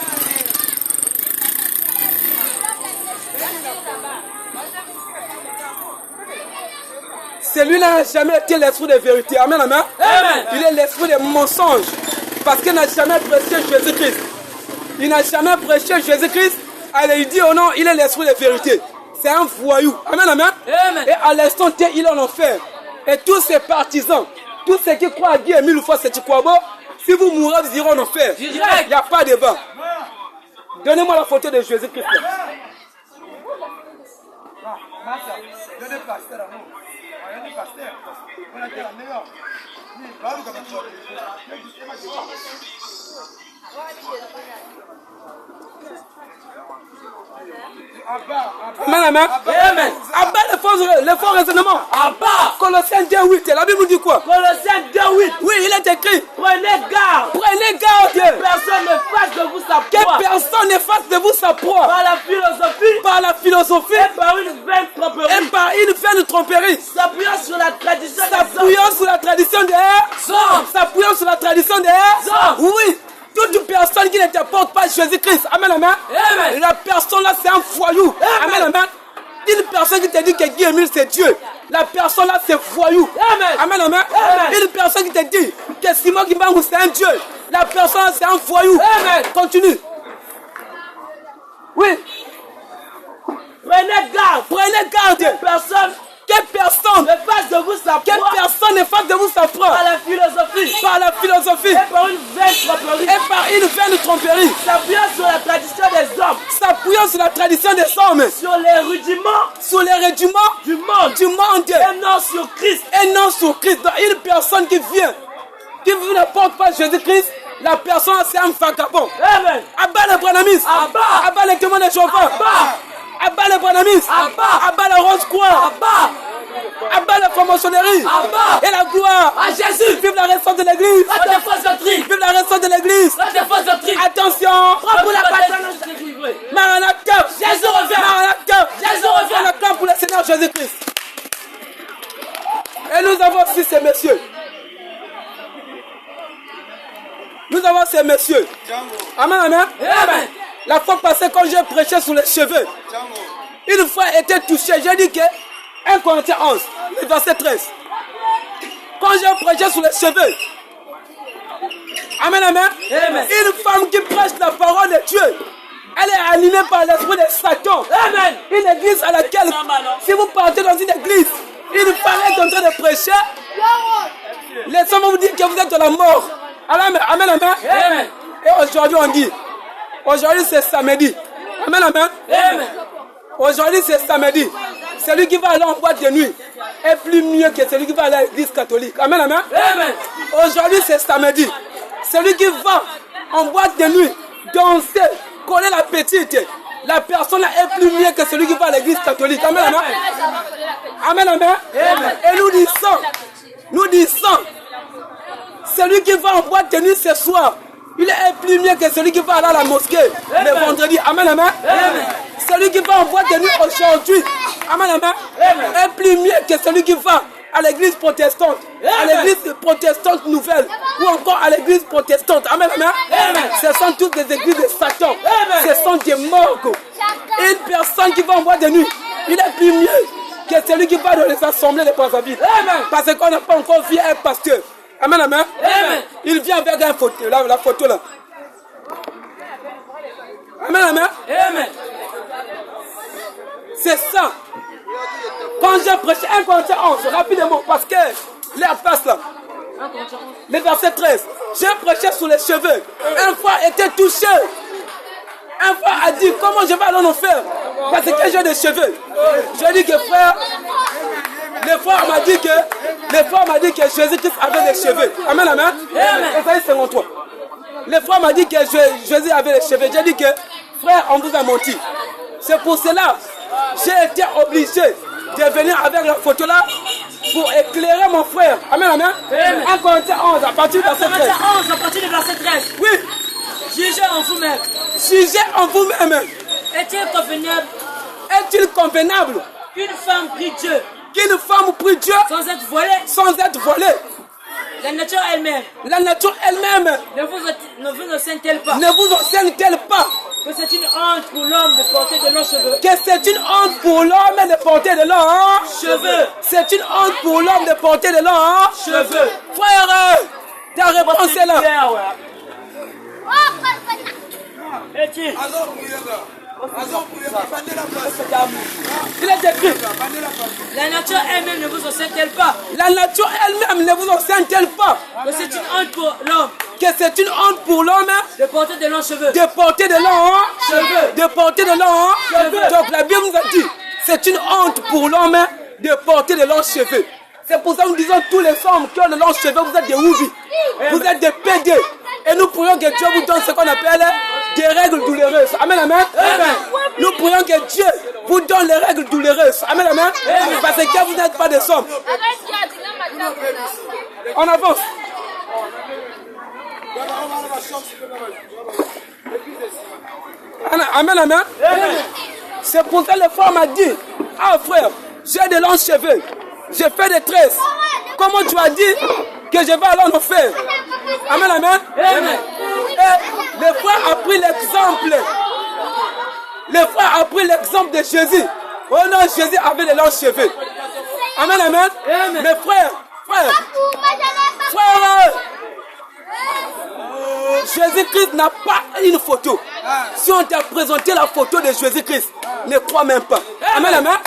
Celui-là n'a jamais été l'esprit de vérité. Amen, amen. Il est l'esprit de mensonge. Parce qu'il n'a jamais prêché Jésus-Christ. Il n'a jamais prêché Jésus-Christ. Alors il dit, oh non, il est l'esprit de vérité. C'est un voyou. Amen, amen. Et à l'instant T, il est en enfer. Et tous ses partisans, tous ceux qui croient à Dieu, 1000 fois c'est quoi bon? Si vous mourrez, vous irez en enfer. Il n'y a pas de débat. Donnez-moi la photo de Jésus-Christ. Amen, amen. Abat les faux raisonnements. Colossiens 2:8. La Bible dit quoi? Colossiens 2:8. Oui, il est écrit. Prenez garde. Prenez garde. Que personne ne fasse de vous sa proie. Que personne ne fasse de vous sa proie. Par la philosophie. Par la philosophie. Et par une vaine tromperie. Et par une vaine tromperie. S'appuyant sur la tradition des hommes. S'appuyant sur la tradition des hommes. S'appuyant sur la tradition des hommes. Oui. Toute personne qui ne t'apporte pas Jésus-Christ. Amen, amen. La personne là, c'est un foyou. Amen, amen. Une personne qui te dit que Guy Émile c'est Dieu. La personne là, c'est foyou. Amen, amen. Une personne qui te dit que Simon Kimbangu c'est un Dieu. La personne là, c'est un foyou. Continue. Oui. Prenez garde. Que personne ne fasse de vous sa proie. Que personne ne fasse de vous sa proie. Par la philosophie. Et par une vaine tromperie. S'appuyant sur la tradition des hommes. Sur les rudiments. Du monde. Et non sur Christ. Donc, une personne qui vient, qui ne porte pas Jésus-Christ, la personne c'est un vagabond. Abat les branamistes. Abat les témoins de Jéhovah. Abat les branamistes. Abat la rose croix. Abat la franc-maçonnerie. Et la gloire à Jésus. Vive la réforme de l'église. Vive la réforme de l'église. Attention. Pour la patronne. Maranatha. Jésus revient. Maranatha. On acclame pour le Seigneur Jésus-Christ. Et nous avons aussi ces messieurs. Amen, amen. La fois passée, quand j'ai prêché sur les cheveux, une fois été touché, j'ai dit que 1 Corinthiens 11, verset 13. Quand j'ai prêché sur les cheveux, amen, amen. Une femme qui prêche la parole de Dieu, elle est animée par l'esprit de Satan. Une église à laquelle, si vous partez dans une église, une femme est en train de prêcher, les hommes vont vous dire que vous êtes dans la mort. Amen, amen, amen. Et aujourd'hui on dit, aujourd'hui c'est samedi. Amen, amen. Aujourd'hui c'est samedi. Celui qui va aller en boîte de nuit est plus mieux que celui qui va aller à l'église catholique. Amen, amen. Aujourd'hui c'est samedi. Celui qui va en boîte de nuit, danser, coller la petite, la personne est plus mieux que celui qui va à l'église catholique. Amen, amen. Amen, amen. Et nous disons, celui qui va en boîte de nuit ce soir, il est plus mieux que celui qui va aller à la mosquée le vendredi. Amen, amen. Celui qui va en boîte de nuit aujourd'hui, amen, amen, est plus mieux que celui qui va à l'église protestante, à l'église protestante nouvelle, ou encore à l'église protestante. Amen, amen. Ce sont toutes des églises de Satan. Ce sont des morgues. Une personne qui va en boîte de nuit, il est plus mieux que celui qui va dans les assemblées de Brazzaville. Parce qu'on n'a pas encore vu un pasteur. Amen, amen. Il vient avec un photo, la photo là. Amen, amen. C'est ça. Quand j'ai prêché 1 Corinthiens 11, rapidement, parce que l'air passe là. Le verset 13. J'ai prêché sur les cheveux. Un fois était touché. Un fois a dit, comment je vais aller en enfer? Parce que j'ai des cheveux. Je dis que frère, le frère m'a dit que Jésus-Christ avait des cheveux. Amen, amen. Et ça, c'est toi. Le frère m'a dit que Jésus avait les cheveux. J'ai dit que frère, on vous a menti. C'est pour cela j'ai été obligé de venir avec la photo là pour éclairer mon frère. Amen, amen. 1 Corinthiens 11 à partir du verset 13. 11 à partir du verset 13. Oui. Jugez en vous-même. Jugez en vous-même. Est-il convenable qu'une femme prie Dieu sans être voilée? La nature elle-même ne vous enseigne-t-elle pas que c'est une honte pour l'homme de porter de longs cheveux? C'est une honte pour l'homme de porter de longs cheveux. Frère, ta réponse est là. Il est écrit. La nature elle-même ne vous enseigne-t-elle pas que c'est une honte pour l'homme de porter de longs cheveux. Donc la Bible nous a dit, c'est une honte pour l'homme de porter de longs cheveux. C'est pour ça que nous disons tous les hommes qui ont de longs cheveux, vous êtes des oubis, vous êtes des pédés. Et nous prions que Dieu vous donne ce qu'on appelle des règles douloureuses. Amen, amen. Nous prions que Dieu vous donne les règles douloureuses. Amen, amen. Parce que vous n'êtes pas des hommes. On avance. Amen, amen. C'est pour ça que le frère m'a dit, ah frère, j'ai de longs cheveux, j'ai fait des tresses. Comment tu as dit que je vais aller en enfer? Amen, amen. Et le frère a pris l'exemple. Le frère a pris l'exemple de Jésus. Oh non, Jésus avait de longs cheveux. Amen, amen. Mais frère, Jésus-Christ n'a pas une photo. Si on t'a présenté la photo de Jésus-Christ, ne crois même pas. Amen, amen.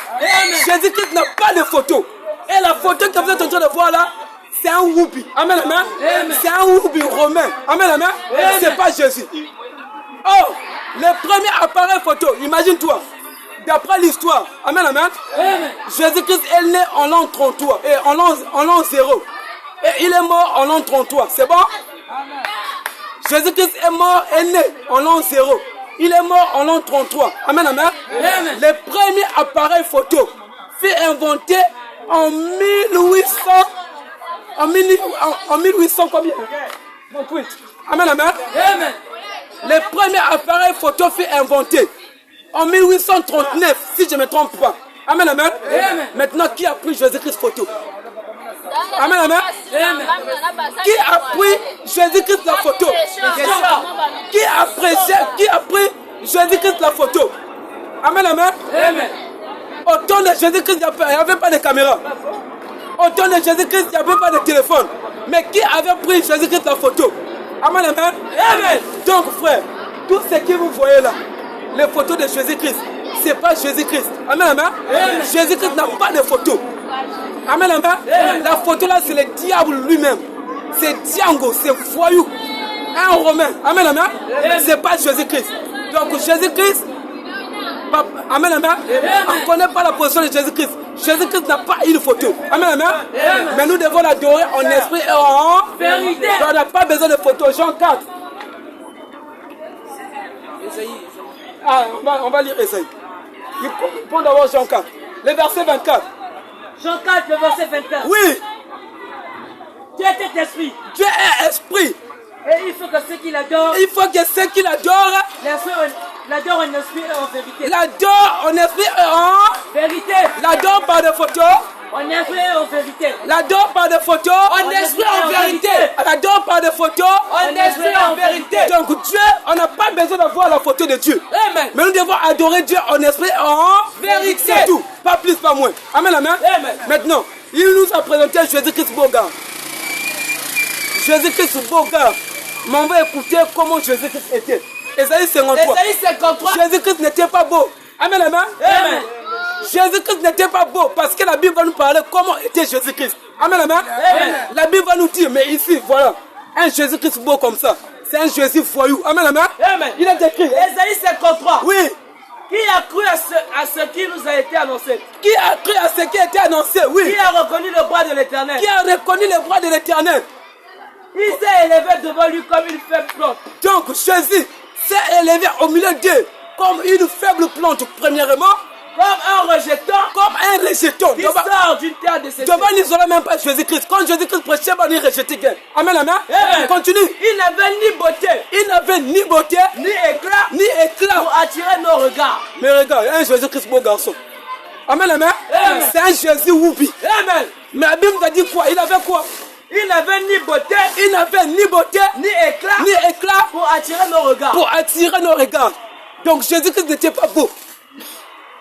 Jésus-Christ n'a pas de photo. Et la photo que vous êtes en train de voir là, c'est un woubi. Amen, amen. C'est un woubi romain. Amen, amen. C'est pas Jésus. Oh, le premier appareil photo, imagine-toi. D'après l'histoire, amen, amen. Jésus-Christ est né en l'an 33, et en l'an 0. Et il est mort en l'an 33. C'est bon? Jésus-Christ est né en l'an 0. Il est mort en l'an 33. Amen, amen. Le premier appareil photo fut inventé en 1800. En 1800 combien? 28. Amen, amen. Le premier appareil photo fut inventé en 1839, si je ne me trompe pas. Amen, amen. Maintenant, qui a pris Jésus-Christ photo? Amen, amen. Qui a pris Jésus-Christ la photo? Qui a pris Jésus-Christ la photo? Amen, amen. Au temps de Jésus-Christ, il n'y avait pas de caméra. Au temps de Jésus-Christ, il n'y avait pas de téléphone. Mais qui avait pris Jésus-Christ la photo? Amen, amen. Donc, frère, tout ce que vous voyez là, les photos de Jésus-Christ, ce n'est pas Jésus-Christ. Amen, amen. Jésus-Christ n'a pas de photo. Amen, amen. La photo là, c'est le diable lui-même. C'est Django, c'est voyou. Un Romain. Amen, amen. Ce n'est pas Jésus-Christ. Donc Jésus-Christ, amen, amen. On ne connaît pas la position de Jésus-Christ. Jésus-Christ n'a pas une photo. Amen, amen. Mais nous devons l'adorer en esprit et en vérité. On n'a pas besoin de photos. Jean 4. Ah, on va lire Esaïe. Il prend d'abord Jean 4. Le verset 24. Jean 4, le verset 24. Oui. Dieu est esprit. Dieu est esprit. Et il faut que ceux qui l'adorent, l'adorent en esprit et en vérité. L'adorent en esprit et en vérité. L'adorent par des photos. En esprit et en vérité. L'adorent par des photos. En esprit et en vérité. L'adorent par des photos. En esprit et en vérité. Donc Dieu, on n'a pas besoin d'avoir la photo de Dieu. Amen. Mais nous devons adorer Dieu en esprit et en vérité. C'est tout. Pas plus, pas moins. Amen, amen. Amen. Maintenant, il nous a présenté Jésus-Christ Boga. Jésus-Christ Boga. Mais on va écouter comment Jésus-Christ était. Esaïe 53. Jésus-Christ n'était pas beau. Amen, amen. Amen. Jésus-Christ n'était pas beau parce que la Bible va nous parler comment était Jésus-Christ. Amen, amen. Amen. La Bible va nous dire, mais ici, voilà, un Jésus-Christ beau comme ça. C'est un Jésus voyou. Amen, amen. Amen. Il est écrit. Esaïe 53. Oui. Qui a cru à ce qui nous a été annoncé? Qui a cru à ce qui a été annoncé? Oui. Qui a reconnu le bras de l'Éternel? Qui a reconnu le bras de l'Éternel? Il s'est élevé devant lui comme une faible plante. Donc Jésus s'est élevé au milieu d'eux comme une faible plante, premièrement. Comme un rejeton qui sort d'une terre de ses devant ils n'auraient même pas Jésus-Christ. Quand Jésus-Christ prêchait, on y rejetait. Amen, amen. Amen. Continue. Il n'avait ni beauté. Il n'avait ni beauté, ni éclat. Ni éclat. Pour attirer nos regards. Mais regarde, un Jésus-Christ beau garçon. Amen, amen. Amen. C'est un Jésus woupi. Amen. Mais la Bible nous a dit quoi? Il avait quoi? Il n'avait ni beauté. Il n'avait ni beauté, ni éclat. Ni éclat. Pour attirer nos regards. Pour attirer nos regards. Donc Jésus-Christ n'était pas beau.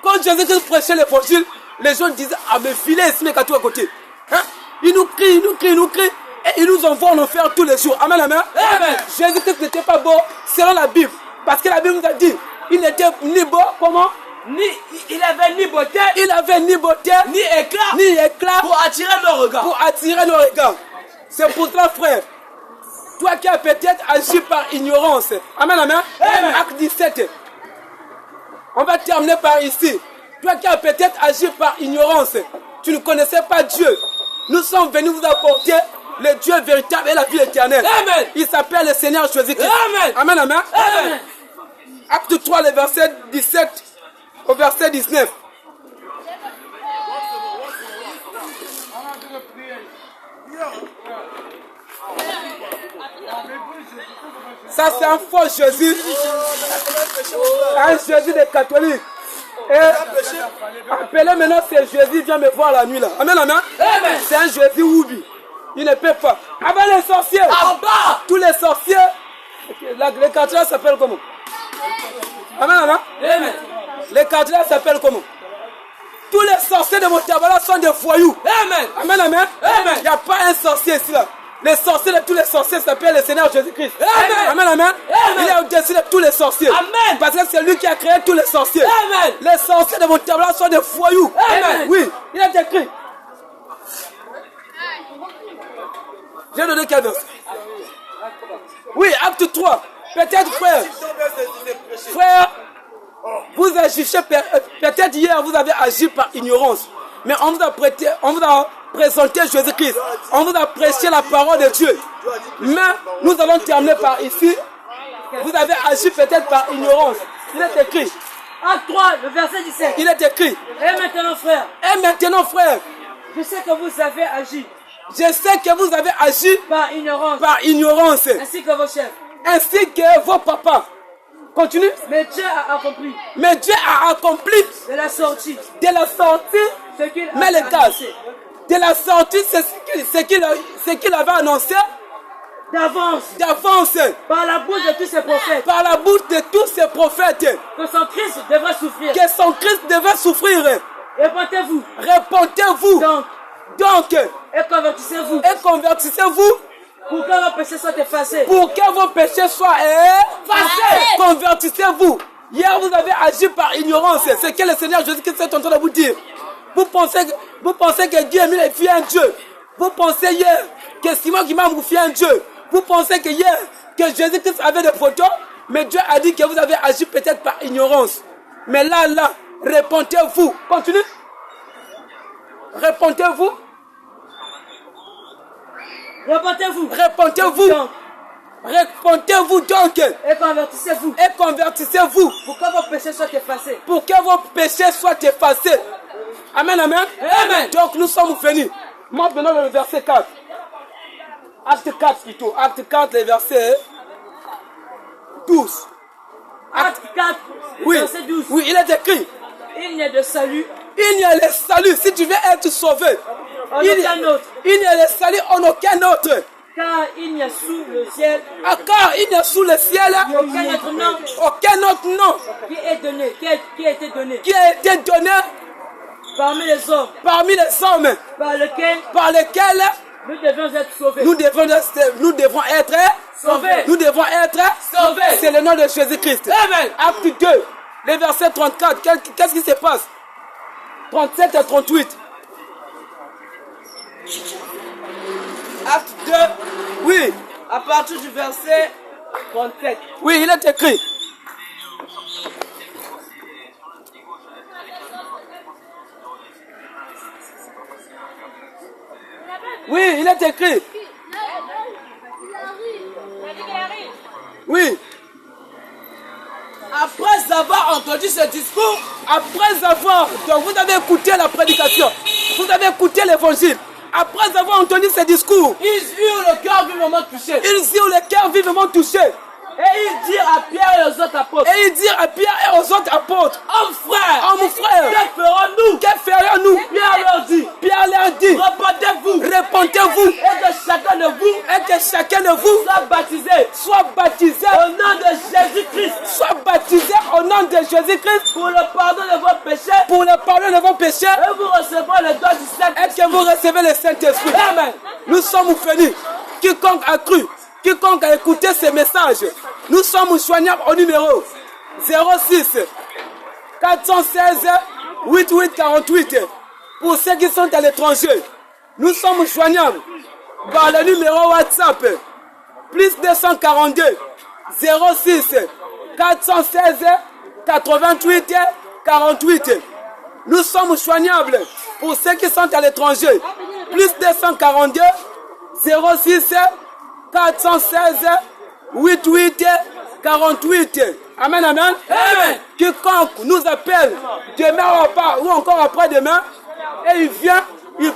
Quand Jésus-Christ prêchait l'évangile, les gens disaient, ah mais filez ici, mais qu'à tout à côté. Hein? Il nous crie, il nous crie, il nous crie. Et il nous envoie en enfer tous les jours. Amen, amen. Amen. Jésus-Christ n'était pas beau selon la Bible. Parce que la Bible nous a dit, il n'était ni beau, comment? Il avait ni beauté. Il avait ni beauté, ni éclat. Ni éclat. Pour attirer nos regards. Pour attirer nos regards. C'est pour toi, frère. Toi qui as peut-être agi par ignorance. Amen, amen. Amen. Acte 17. On va terminer par ici. Toi qui as peut-être agi par ignorance, tu ne connaissais pas Dieu. Nous sommes venus vous apporter le Dieu véritable et la vie éternelle. Amen. Il s'appelle le Seigneur Jésus-Christ. Amen. Amen, amen. Amen. Acte 3, le verset 17 au verset 19. Ça c'est un faux Jésus. Un Jésus des catholiques. Et appelez maintenant c'est Jésus, viens me voir la nuit là. Amen, amen. Amen. C'est un Jésus oubi. Il ne peut pas. Avant les sorciers. Tous les sorciers. Les catholiques s'appellent comment? Amen, amen. Amen. Les catholiques s'appellent comment? Tous les sorciers de Motabala sont des voyous. Amen. Amen, amen. Amen. Il n'y a pas un sorcier ici là. Les sorciers de tous les sorciers s'appellent le Seigneur Jésus-Christ. Amen. Amen, amen. Amen. Il est au-dessus de tous les sorciers. Amen. Parce que c'est lui qui a créé tous les sorciers. Amen. Les sorciers de Motabala sont des voyous. Amen. Oui, il est écrit. J'ai donné quel verset? Oui, acte 3. Peut-être, frère. Frère, vous agissez, peut-être hier vous avez agi par ignorance. Mais on vous a présenté Jésus-Christ. On vous a prêché la parole de Dieu. Mais nous allons terminer par ici. Vous avez agi peut-être par ignorance. Il est écrit. Acte 3, le verset 17. Il est écrit. Et maintenant, frère. Et maintenant, frère. Je sais que vous avez agi. Je sais que vous avez agi par ignorance. Par ignorance. Ainsi que vos chefs. Ainsi que vos papas. Continue. Mais Dieu a accompli. Mais Dieu a accompli. De la sortie. De la sortie. Ce qu'il a mais les gars. De la sortie, c'est ce qu'il avait annoncé. D'avance. Par la bouche de tous ses prophètes. Par la bouche de tous ses prophètes. Que son Christ devrait souffrir. Que son Christ devait souffrir. Répentez-vous. Répentez-vous. Donc. Et convertissez-vous. Et convertissez-vous. Pour que vos péchés soient effacés. Pour que vos péchés soient effacés. Convertissez-vous. Hier, vous avez agi par ignorance. C'est que le Seigneur Jésus-Christ est en train de vous dire. Vous pensez que Dieu est fié un Dieu. Vous pensez hier que Simon qui m'a fié un Dieu. Vous pensez que hier, que Jésus-Christ avait des photos. Mais Dieu a dit que vous avez agi peut-être par ignorance. Mais là, répentez-vous. Continue. Répondez-vous. Répondez-vous. Répondez-vous. Répondez-vous donc. Et convertissez-vous. Et convertissez-vous. Pour que vos péchés soient effacés. Pour que vos péchés soient effacés. Amen, amen. Amen. Donc nous sommes venus. Moi, maintenant le verset 4. Acte 4 plutôt. Acte 4, le verset 12. Acte 4, Oui, verset 12. oui, il est écrit. Il n'y a de salut. Il n'y a le salut. Si tu veux être sauvé. En aucun autre. Il n'y a le salut en aucun autre. Car il n'y a sous le ciel. Car il n'y a sous le ciel Aucun autre nom. Aucun autre nom. Qui est donné. Qui a été donné. Qui a été donné Parmi les hommes. Parmi les hommes. Par lesquels nous devons être sauvés. Nous devons être sauvés. Nous devons être sauvés. C'est le nom de Jésus-Christ. Amen. Acte 2, le verset 34. Qu'est-ce qui se passe? 37 et 38. Acte 2. Oui. À partir du verset 37. Oui, il est écrit. Oui, il est écrit. Oui. Après avoir entendu ce discours, après avoir, donc vous avez écouté la prédication, vous avez écouté l'évangile. Après avoir entendu ce discours, ils eurent le cœur vivement touché. Ils eurent le cœur vivement touché. Et ils dirent à Pierre et aux autres apôtres. Et ils dirent à Pierre et aux autres apôtres. Hommes frères. Hommes frères. Que ferons-nous? Que ferions-nous? Pierre leur dit. Pierre leur dit. Répondez-vous. Répondez-vous. Et que chacun de vous. Et que chacun de vous. Soit baptisé. Soit baptisé. Au nom de Jésus-Christ. Soit baptisé au nom de Jésus-Christ. Pour le pardon de vos péchés. Pour le pardon de vos péchés. Et vous recevrez le don du Saint-Esprit. Et que vous recevez le Saint-Esprit. Amen. Nous sommes venus. Quiconque a cru. Quiconque a écouté ces messages, nous sommes joignables au numéro 06 416 8848. Pour ceux qui sont à l'étranger, nous sommes joignables par le numéro WhatsApp plus 242 06 416 88 48. Nous sommes joignables pour ceux qui sont à l'étranger plus 242 06 416 88 48. Amen, amen. Amen. Quiconque nous appelle demain ou encore après-demain et il vient, il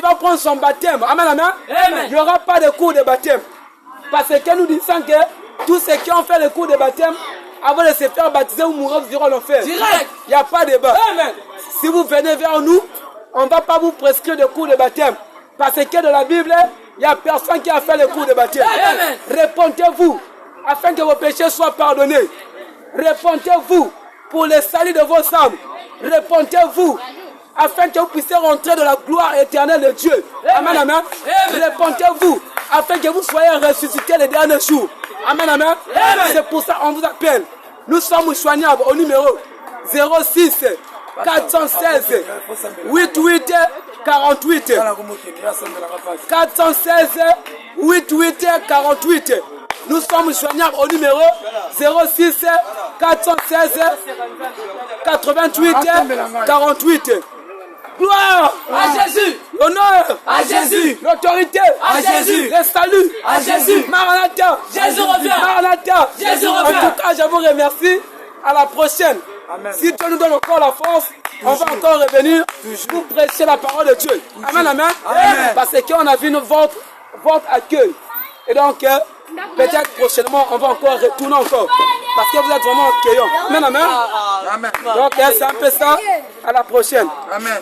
va prendre son baptême. Amen, amen. Amen. Il n'y aura pas de cours de baptême. Parce que nous disons que tous ceux qui ont fait le cours de baptême, avant de se faire baptiser ou mourir, vous irez l'enfer. Direct. Il n'y a pas de débat. Amen. Si vous venez vers nous, on ne va pas vous prescrire de cours de baptême. Parce que dans la Bible, il n'y a personne qui a fait le cours de baptême. Amen. Répondez-vous afin que vos péchés soient pardonnés. Répondez-vous pour le salut de vos âmes. Répondez-vous afin que vous puissiez rentrer dans la gloire éternelle de Dieu. Amen, amen. Amen. Répondez-vous afin que vous soyez ressuscités les derniers jours. Amen, amen. C'est pour ça qu'on vous appelle. Nous sommes joignables au numéro 06 416 88 48. 416 88 48. Nous sommes joignables au numéro 06 416 88 48. Gloire à Jésus. L'honneur à Jésus. L'autorité à Jésus. Le salut à Jésus. Maranatha. Jésus revient. Maranatha. Jésus En revient. tout cas, je vous remercie. À la prochaine. Amen. Si Dieu nous donne encore la force, on va encore revenir pour prêcher la parole de Dieu. Amen, amen. Amen. Parce qu'on a vu votre accueil. Et donc, peut-être prochainement, on va encore retourner encore. Parce que vous êtes vraiment accueillants. Amen, amen. Amen. Donc, c'est un peu ça. À la prochaine. Amen.